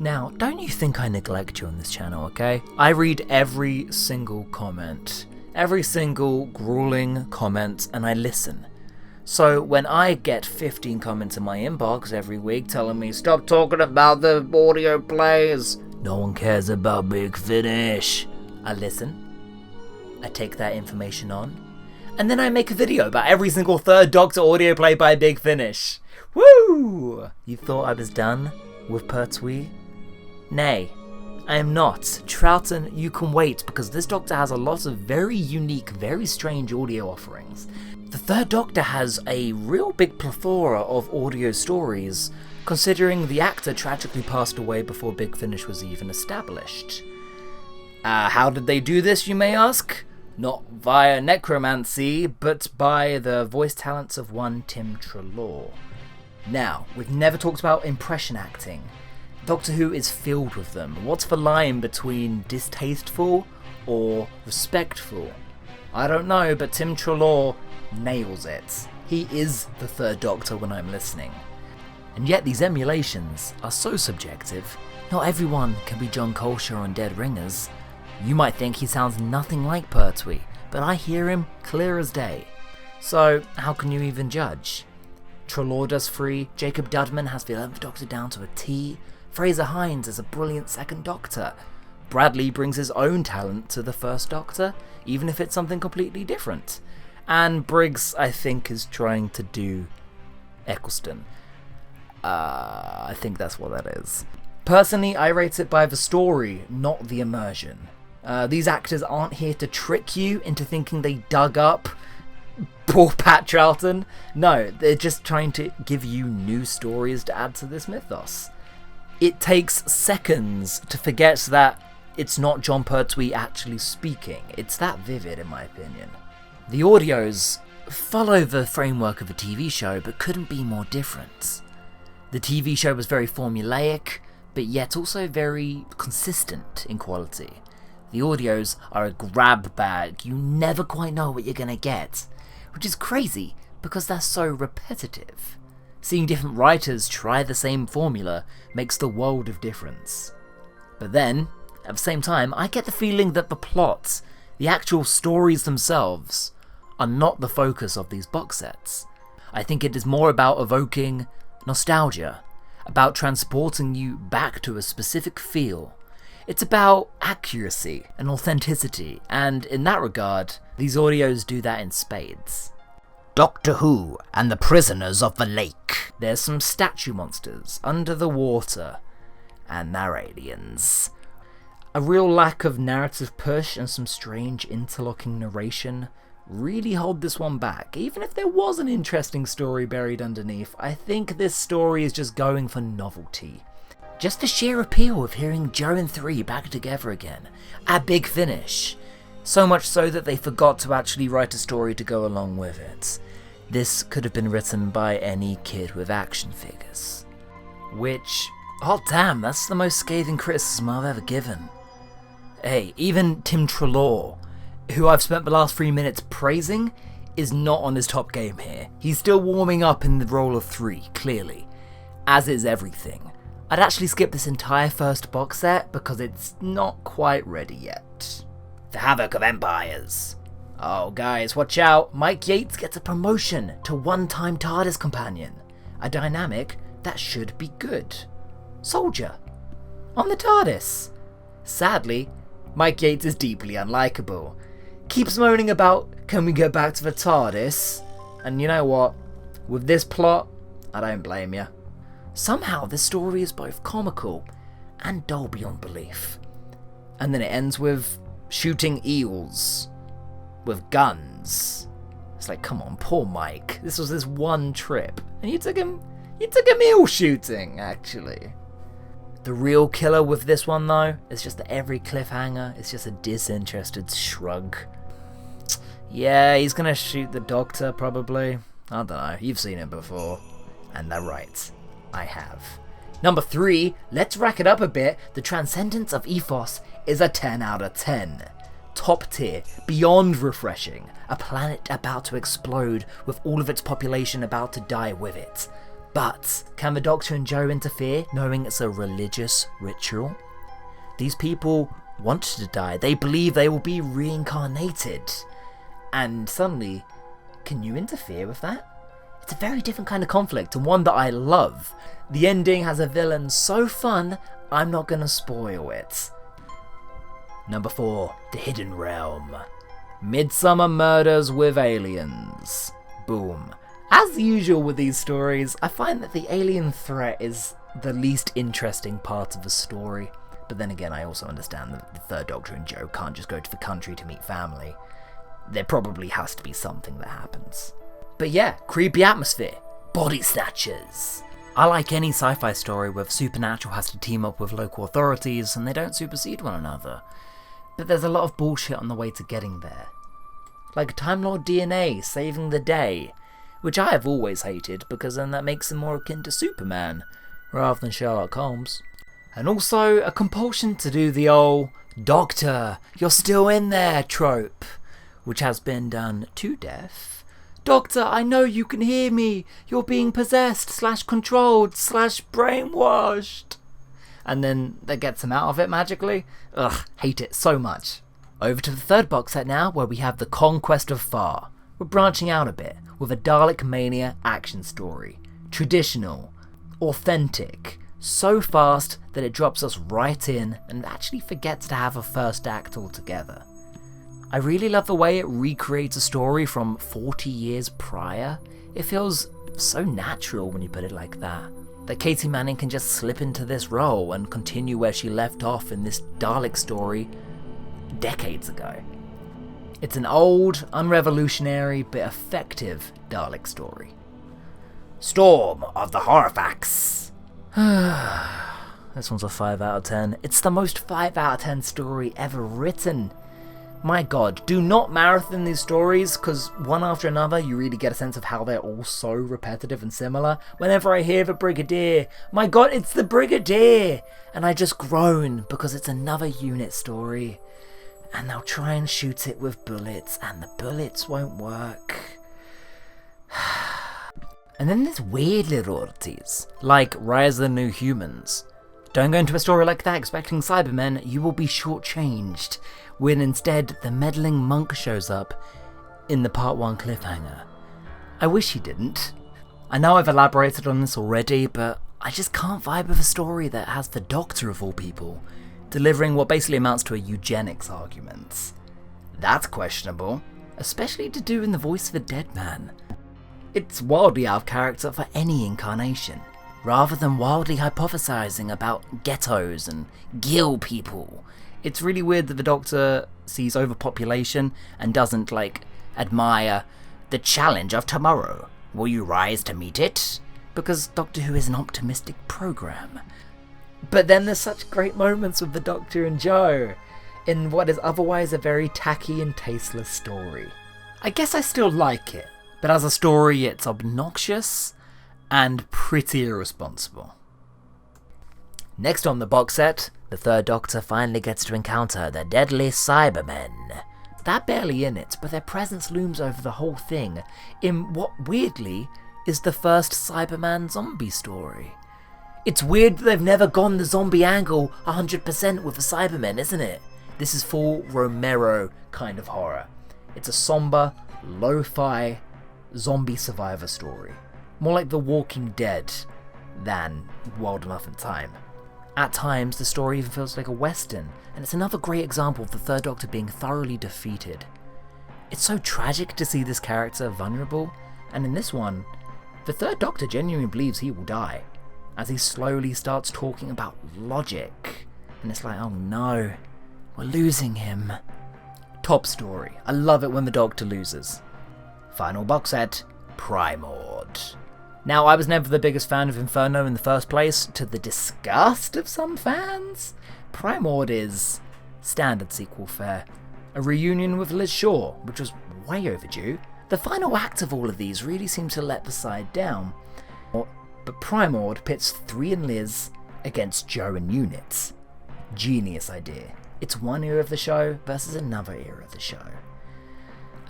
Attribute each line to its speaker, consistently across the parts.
Speaker 1: Now, don't you think I neglect you on this channel, okay? I read every single comment, every single grueling comment, and I listen. So when I get 15 comments in my inbox every week telling me, stop talking about the audio plays, no one cares about Big Finish, I listen, I take that information on, and then I make a video about every single third Doctor audio play by Big Finish. Woo! You thought I was done with Pertwee? Nay, I am not. Troughton, you can wait, because this Doctor has a lot of very unique, very strange audio offerings. The third Doctor has a real big plethora of audio stories, considering the actor tragically passed away before Big Finish was even established. How did they do this, you may ask? Not via necromancy, but by the voice talents of one Tim Treloar. Now, we've never talked about impression acting. Doctor Who is filled with them. What's the line between distasteful or respectful? I don't know, but Tim Treloar nails it. He is the third Doctor when I'm listening. And yet these emulations are so subjective. Not everyone can be John Coleshaw on Dead Ringers. You might think he sounds nothing like Pertwee, but I hear him clear as day. So how can you even judge? Treloar does 3, Jacob Dudman has the 11th Doctor down to a T, Fraser Hines is a brilliant second Doctor, Bradley brings his own talent to the first Doctor, even if it's something completely different, and Briggs, I think, is trying to do Eccleston. I think that's what that is. Personally, I rate it by the story, not the immersion. These actors aren't here to trick you into thinking they dug up poor Pat Troughton. No, they're just trying to give you new stories to add to this mythos. It takes seconds to forget that it's not Jon Pertwee actually speaking. It's that vivid, in my opinion. The audios follow the framework of a TV show, but couldn't be more different. The TV show was very formulaic, but yet also very consistent in quality. The audios are a grab bag. You never quite know what you're gonna get, which is crazy because they're so repetitive. Seeing different writers try the same formula makes the world of difference. But then, at the same time, I get the feeling that the plots, the actual stories themselves, are not the focus of these box sets. I think it is more about evoking nostalgia, about transporting you back to a specific feel. It's about accuracy and authenticity, and in that regard, these audios do that in spades. Doctor Who and the Prisoners of the Lake. There's some statue monsters under the water, and they're aliens. A real lack of narrative push and some strange interlocking narration really hold this one back. Even if there was an interesting story buried underneath, I think this story is just going for novelty. Just the sheer appeal of hearing Joe and 3 back together again, a Big Finish. So much so that they forgot to actually write a story to go along with it. This could have been written by any kid with action figures. Which, oh damn, that's the most scathing criticism I've ever given. Hey, even Tim Treloar, who I've spent the last 3 minutes praising, is not on his top game here. He's still warming up in the role of 3, clearly. As is everything. I'd actually skip this entire first box set because it's not quite ready yet. The Havoc of Empires. Oh guys, watch out, Mike Yates gets a promotion to one-time TARDIS companion. A dynamic that should be good. Soldier. On the TARDIS. Sadly, Mike Yates is deeply unlikable. Keeps moaning about, can we get back to the TARDIS? And you know what? With this plot, I don't blame you. Somehow this story is both comical and dull beyond belief. And then it ends with shooting eels with guns. It's like, come on, poor Mike. This was his one trip, and you took him eel shooting, actually. The real killer with this one, though, is just that every cliffhanger is just a disinterested shrug. Yeah, he's gonna shoot the Doctor, probably. I don't know, you've seen it before. And they're right, I have. Number 3, let's rack it up a bit. The Transcendence of Ethos is a 10 out of 10. Top tier, beyond refreshing. A planet about to explode with all of its population about to die with it. But can the Doctor and Joe interfere, knowing it's a religious ritual? These people want to die. They believe they will be reincarnated. And suddenly, can you interfere with that? It's a very different kind of conflict, and one that I love. The ending has a villain so fun, I'm not going to spoil it. Number 4, The Hidden Realm. Midsummer Murders with Aliens. Boom. As usual with these stories, I find that the alien threat is the least interesting part of the story. But then again, I also understand that the Third Doctor and Joe can't just go to the country to meet family. There probably has to be something that happens. But yeah, creepy atmosphere. Body snatchers. I like any sci-fi story where the supernatural has to team up with local authorities and they don't supersede one another. But there's a lot of bullshit on the way to getting there. Like Time Lord DNA saving the day, which I have always hated because then that makes him more akin to Superman, rather than Sherlock Holmes. And also a compulsion to do the old "Doctor, you're still in there" trope, which has been done to death. Doctor, I know you can hear me. You're being possessed / controlled / brainwashed. And then that gets him out of it magically. Ugh, hate it so much. Over to the third box set now, where we have The Conquest of Far. We're branching out a bit with a Dalek Mania action story. Traditional, authentic, so fast that it drops us right in and actually forgets to have a first act altogether. I really love the way it recreates a story from 40 years prior. It feels so natural when you put it like that. That Katie Manning can just slip into this role and continue where she left off in this Dalek story decades ago. It's an old, unrevolutionary, but effective Dalek story. Storm of the Horrifacts. This one's a 5 out of 10. It's the most 5 out of 10 story ever written. My god, do not marathon these stories, because one after another you really get a sense of how they're all so repetitive and similar. Whenever I hear the Brigadier, my god, it's the Brigadier! And I just groan, because it's another unit story. And they'll try and shoot it with bullets, and the bullets won't work. And then there's weird little oddities, like Rise of the New Humans. Don't go into a story like that expecting Cybermen, you will be shortchanged, when instead the meddling monk shows up in the part 1 cliffhanger. I wish he didn't. I know I've elaborated on this already, but I just can't vibe with a story that has the Doctor of all people delivering what basically amounts to a eugenics argument. That's questionable, especially to do in the voice of a dead man. It's wildly out of character for any incarnation, rather than wildly hypothesizing about ghettos and gill people. It's really weird that the Doctor sees overpopulation and doesn't, admire the challenge of tomorrow. Will you rise to meet it? Because Doctor Who is an optimistic program. But then there's such great moments with the Doctor and Joe in what is otherwise a very tacky and tasteless story. I guess I still like it, but as a story it's obnoxious and pretty irresponsible. Next on the box set, the Third Doctor finally gets to encounter the deadly Cybermen. They're barely in it, but their presence looms over the whole thing in what weirdly is the first Cyberman zombie story. It's weird that they've never gone the zombie angle 100% with the Cybermen, isn't it? This is full Romero kind of horror. It's a somber, lo-fi zombie survivor story. More like The Walking Dead than Wild Enough in Time. At times, the story even feels like a western, and it's another great example of the Third Doctor being thoroughly defeated. It's so tragic to see this character vulnerable, and in this one, the Third Doctor genuinely believes he will die, as he slowly starts talking about logic, and it's like, oh no, we're losing him. Top story. I love it when the Doctor loses. Final box set, Primord. Now, I was never the biggest fan of Inferno in the first place, to the disgust of some fans. Primord is standard sequel fare. A reunion with Liz Shaw, which was way overdue. The final act of all of these really seems to let the side down. But Primord pits 3 and Liz against Joe and units. Genius idea. It's one era of the show versus another era of the show.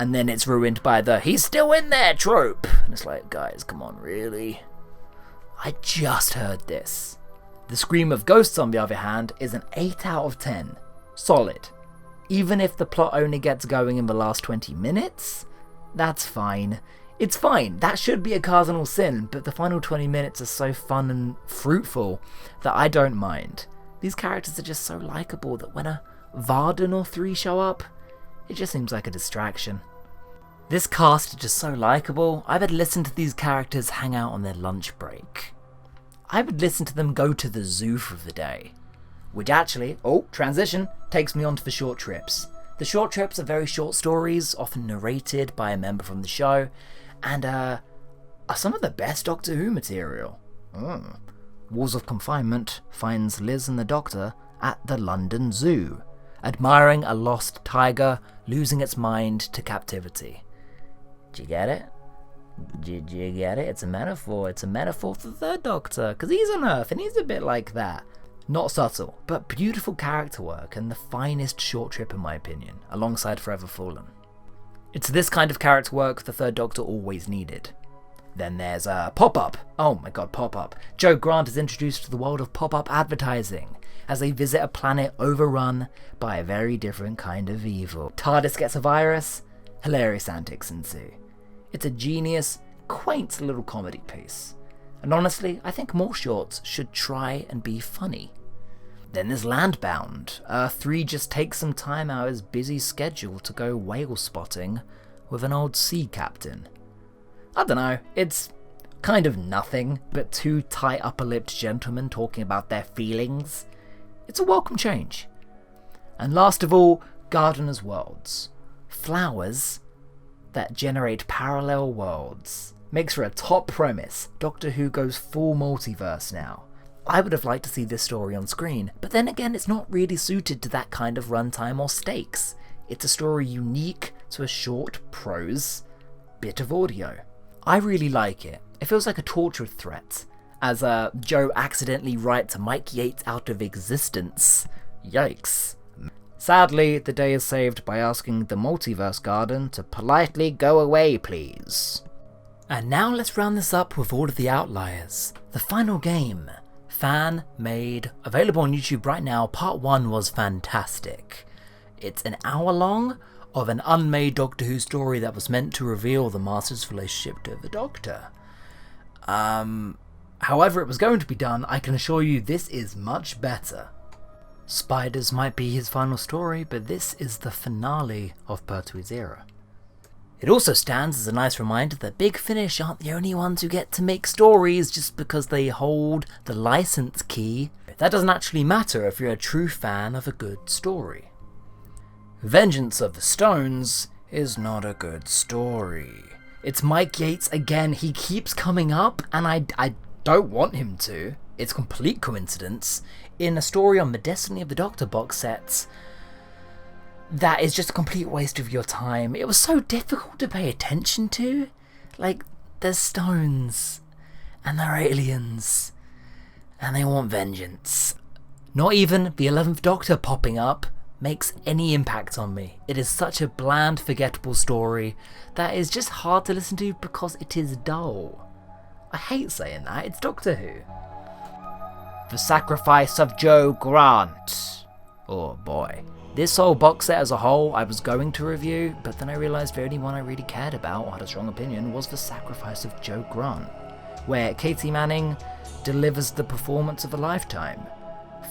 Speaker 1: And then it's ruined by the "he's still in there" trope. And it's like, guys, come on, really? I just heard this. The Scream of Ghosts, on the other hand, is an 8 out of 10. Solid. Even if the plot only gets going in the last 20 minutes, that's fine. It's fine, that should be a cardinal sin, but the final 20 minutes are so fun and fruitful that I don't mind. These characters are just so likeable that when a Varden or 3 show up, it just seems like a distraction. This cast is just so likeable, I would listen to these characters hang out on their lunch break. I would listen to them go to the zoo for the day. Which actually, transition, takes me on to the short trips. The short trips are very short stories, often narrated by a member from the show, and are some of the best Doctor Who material. Walls of Confinement finds Liz and the Doctor at the London Zoo, admiring a lost tiger losing its mind to captivity. Do you get it? Do you get it? It's a metaphor. It's a metaphor for the Third Doctor, because he's on Earth and he's a bit like that. Not subtle, but beautiful character work and the finest short trip in my opinion, alongside Forever Fallen. It's this kind of character work the Third Doctor always needed. Then there's Pop-Up. Oh my god, Pop-Up. Joe Grant is introduced to the world of pop-up advertising as they visit a planet overrun by a very different kind of evil. TARDIS gets a virus, hilarious antics ensue. It's a genius, quaint little comedy piece. And honestly, I think more shorts should try and be funny. Then there's Landbound. Earth 3 just takes some time out of his busy schedule to go whale spotting with an old sea captain. I don't know, it's kind of nothing but two tight upper-lipped gentlemen talking about their feelings. It's a welcome change. And last of all, Gardener's Worlds. Flowers that generate parallel worlds. Makes for a top premise. Doctor Who goes full multiverse now. I would have liked to see this story on screen, but then again it's not really suited to that kind of runtime or stakes. It's a story unique to a short prose bit of audio. I really like it. It feels like a torture threat, as Joe accidentally writes Mike Yates out of existence. Yikes. Sadly, the day is saved by asking the Multiverse Garden to politely go away, please. And now let's round this up with all of the outliers. The final game. Fan-made, available on YouTube right now. Part 1 was fantastic. It's an hour long of an unmade Doctor Who story that was meant to reveal the Master's relationship to the Doctor. However it was going to be done, I can assure you this is much better. Spiders might be his final story, but this is the finale of Pertwee's era. It also stands as a nice reminder that Big Finish aren't the only ones who get to make stories just because they hold the license key. That doesn't actually matter if you're a true fan of a good story. Vengeance of the Stones is not a good story. It's Mike Yates again. He keeps coming up and I don't want him to. It's complete coincidence. In a story on the Destiny of the Doctor box sets, that is just a complete waste of your time. It was so difficult to pay attention to. Like, there's stones, and they're aliens, and they want vengeance. Not even the 11th Doctor popping up makes any impact on me. It is such a bland, forgettable story that is just hard to listen to because it is dull. I hate saying that, it's Doctor Who. The Sacrifice of Joe Grant. Oh boy. This whole box set as a whole I was going to review, but then I realised the only one I really cared about or had a strong opinion was The Sacrifice of Joe Grant, where Katie Manning delivers the performance of a lifetime,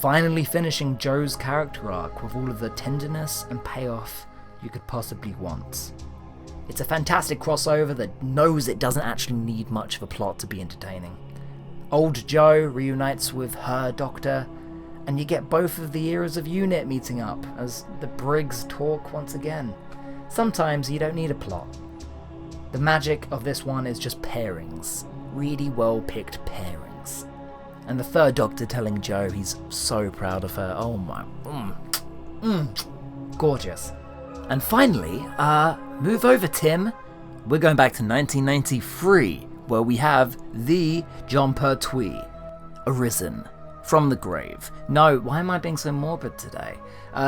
Speaker 1: finally finishing Joe's character arc with all of the tenderness and payoff you could possibly want. It's a fantastic crossover that knows it doesn't actually need much of a plot to be entertaining. Old Joe reunites with her Doctor, and you get both of the eras of UNIT meeting up as the Briggs talk once again. Sometimes you don't need a plot. The magic of this one is just pairings. Really well picked pairings. And the Third Doctor telling Joe he's so proud of her. Oh my, gorgeous. And finally, move over Tim. We're going back to 1993, where we have the Jon Pertwee, arisen from the grave. No, why am I being so morbid today?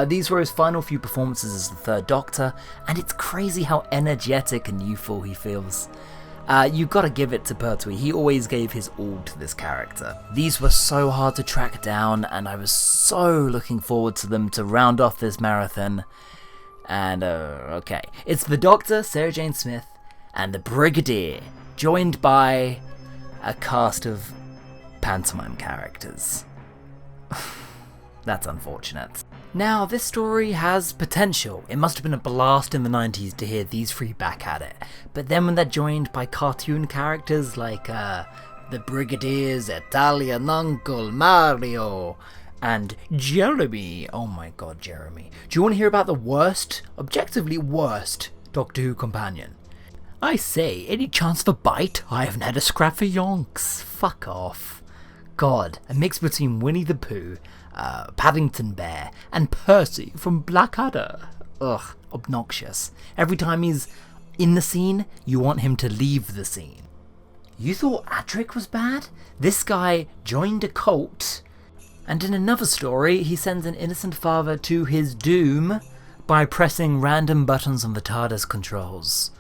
Speaker 1: These were his final few performances as the Third Doctor, and it's crazy how energetic and youthful he feels. You gotta give it to Pertwee, he always gave his all to this character. These were so hard to track down, and I was so looking forward to them to round off this marathon. And, okay. It's the Doctor, Sarah Jane Smith, and the Brigadier, joined by a cast of pantomime characters. That's unfortunate. Now, this story has potential. It must have been a blast in the 90s to hear these three back at it. But then when they're joined by cartoon characters like the Brigadier's Italian Uncle Mario and Jeremy. Oh my god, Jeremy. Do you want to hear about the worst, objectively worst, Doctor Who companion? I say, any chance for bite? I haven't had a scrap for yonks. Fuck off. God, a mix between Winnie the Pooh, Paddington Bear, and Percy from Blackadder. Ugh, obnoxious. Every time he's in the scene, you want him to leave the scene. You thought Adric was bad? This guy joined a cult, and in another story, he sends an innocent father to his doom by pressing random buttons on the TARDIS controls.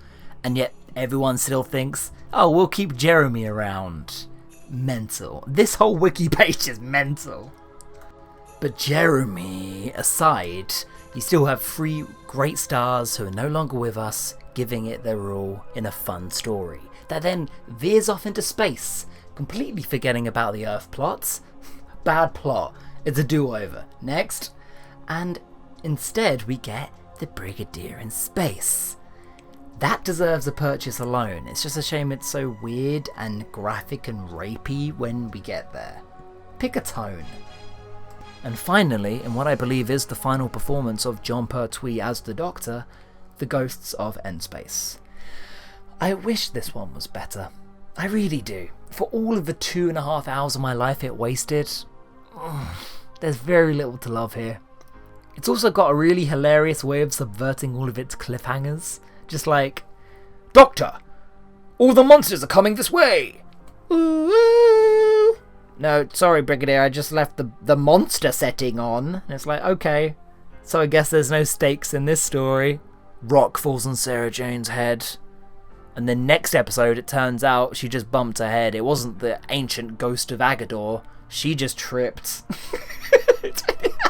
Speaker 1: And yet, everyone still thinks, oh, we'll keep Jeremy around. Mental. This whole wiki page is mental. But Jeremy aside, you still have three great stars who are no longer with us, giving it their all in a fun story that then veers off into space, completely forgetting about the Earth plots. Bad plot. It's a do-over. Next. And instead we get the Brigadier in space. That deserves a purchase alone. It's just a shame it's so weird and graphic and rapey when we get there. Pick a tone. And finally, in what I believe is the final performance of Jon Pertwee as the Doctor, The Ghosts of Endspace. I wish this one was better. I really do. For all of the 2.5 hours of my life it wasted, there's very little to love here. It's also got a really hilarious way of subverting all of its cliffhangers. Just like, Doctor, all the monsters are coming this way. Ooh. No, sorry, Brigadier, I just left the monster setting on. And it's like, okay, so I guess there's no stakes in this story. Rock falls on Sarah Jane's head. And then next episode, it turns out she just bumped her head. It wasn't the ancient ghost of Agador. She just tripped.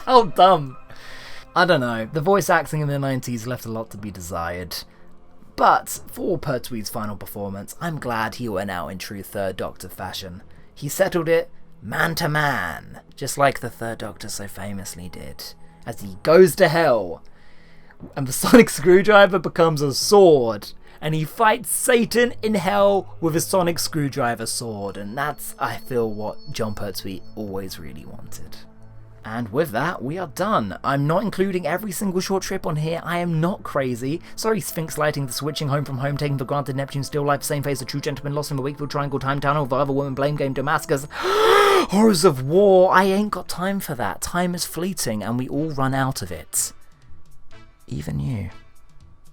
Speaker 1: How dumb. I don't know. The voice acting in the 90s left a lot to be desired. But for Pertwee's final performance, I'm glad he went out in true Third Doctor fashion. He settled it man to man, just like the Third Doctor so famously did, as he goes to hell, and the sonic screwdriver becomes a sword, and he fights Satan in hell with a sonic screwdriver sword, and that's, I feel, what Jon Pertwee always really wanted. And with that, we are done. I'm not including every single short trip on here. I am not crazy. Sorry, Sphinx lighting, the switching home from home, taking for granted, Neptune, still life, same face, a true gentleman, lost in the Wakefield Triangle, time tunnel, the other woman, blame game, Damascus, horrors of war. I ain't got time for that. Time is fleeting, and we all run out of it. Even you.